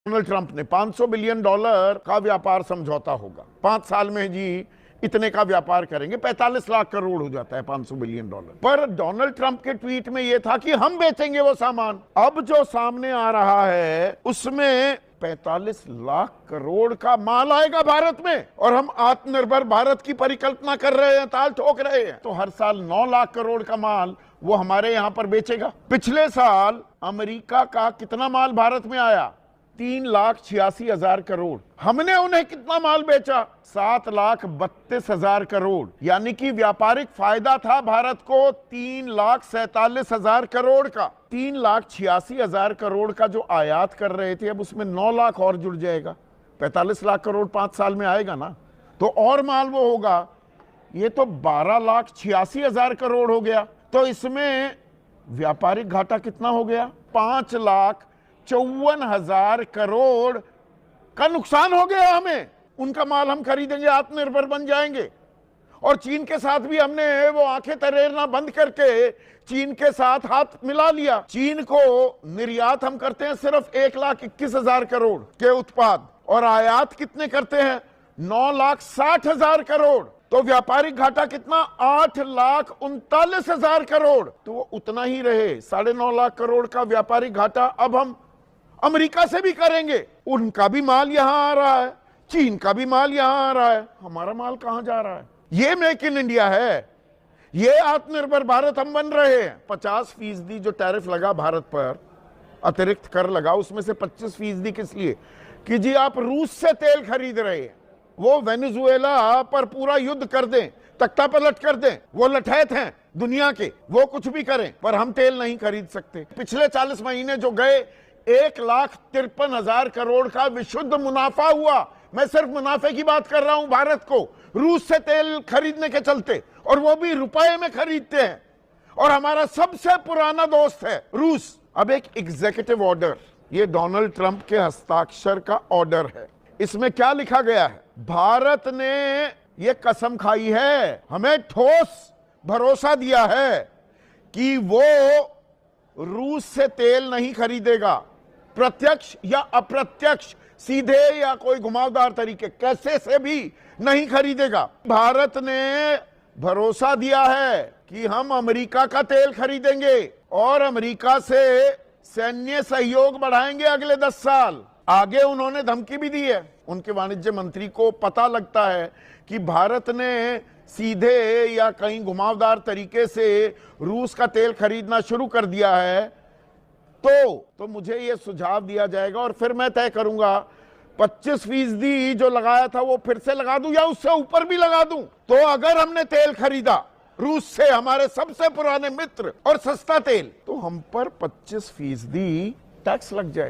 Donald Trump ने $500 billion का व्यापार समझौता होगा, 5 साल में जी इतने का व्यापार करेंगे, 45 लाख करोड़ हो जाता है $500 बिलियन। पर डोनाल्ड ट्रंप के ट्वीट में यह था कि हम बेचेंगे वो सामान। अब जो सामने आ रहा है उसमें 45 लाख करोड़ का माल आएगा भारत में, और हम आत्मनिर्भर भारत की परिकल्पना कर रहे हैं, ताल ठोक रहे हैं। तो हर साल 9 लाख करोड़ का माल वो हमारे यहां पर बेचेगा। पिछले साल अमेरिका का कितना माल भारत में आया? 3,86,000 करोड़। हमने उन्हें कितना माल बेचा? 7,32,000 करोड़। यानी कि व्यापारिक फायदा था भारत को 3,47,000 करोड़ का। 3,86,000 करोड़ का जो आयात कर रहे थे, अब उसमें 9 लाख और जुड़ जाएगा, 45 लाख करोड़ 5 साल में आएगा ना, तो और माल वो होगा। ये तो 12,86,000 करोड़ हो गया। तो इसमें व्यापारिक घाटा कितना हो गया? 5,54,000 करोड़ का नुकसान हो गया हमें। उनका माल हम खरीदेंगे, आत्मनिर्भर बन जाएंगे। और चीन के साथ भी हमने वो आंखें तरेरना बंद करके चीन के साथ हाथ मिला लिया। चीन को निर्यात हम करते हैं सिर्फ 1,21,000 करोड़ के उत्पाद, और आयात कितने करते हैं? 9,60,000 करोड़। तो व्यापारिक घाटा कितना? 8,39,000 करोड़। तो वो उतना ही रहे, 9.5 लाख करोड़ का व्यापारिक घाटा अब हम अमेरिका से भी करेंगे। उनका भी माल यहां आ रहा है, चीन का भी माल यहां आ रहा है, हमारा माल कहां जा रहा है? ये मेक इन इंडिया है, ये आत्मनिर्भर भारत हम बन रहे हैं। 50% जो टैरिफ लगा भारत पर, अतिरिक्त कर लगा, उसमें से 25% किस लिए? कि जी आप रूस से तेल खरीद रहे हैं, वो वेनेजुएला पर पूरा युद्ध कर दें, तख्ता पलट कर दें, वो लठैत हैं दुनिया के, वो कुछ भी करें, पर हम तेल नहीं खरीद सकते। पिछले 40 महीने जो गए, 1,53,000 करोड़ का विशुद्ध मुनाफा हुआ। मैं सिर्फ मुनाफे की बात कर रहा हूं भारत को, रूस से तेल खरीदने के चलते, और वो भी रुपए में खरीदते हैं, और हमारा सबसे पुराना दोस्त है रूस। अब एक एग्जीक्यूटिव ऑर्डर, ये डोनाल्ड ट्रंप के हस्ताक्षर का ऑर्डर है। इसमें क्या लिखा गया है? भारत ने ये कसम खाई है, हमें ठोस भरोसा दिया है कि वो रूस से तेल नहीं खरीदेगा, प्रत्यक्ष या अप्रत्यक्ष, सीधे या कोई घुमावदार तरीके, कैसे से भी नहीं खरीदेगा। भारत ने भरोसा दिया है कि हम अमेरिका का तेल खरीदेंगे और अमेरिका से सैन्य सहयोग बढ़ाएंगे अगले 10 साल। आगे उन्होंने धमकी भी दी है। उनके वाणिज्य मंत्री को पता लगता है कि भारत ने सीधे या कहीं घुमावदार तरीके से रूस का तेल खरीदना शुरू कर दिया है, तो मुझे यह सुझाव दिया जाएगा और फिर मैं तय करूंगा 25% जो लगाया था वो फिर से लगा दूं या उससे ऊपर भी लगा दूं। तो अगर हमने तेल खरीदा रूस से, हमारे सबसे पुराने मित्र, और सस्ता तेल, तो हम पर 25% टैक्स लग जाए।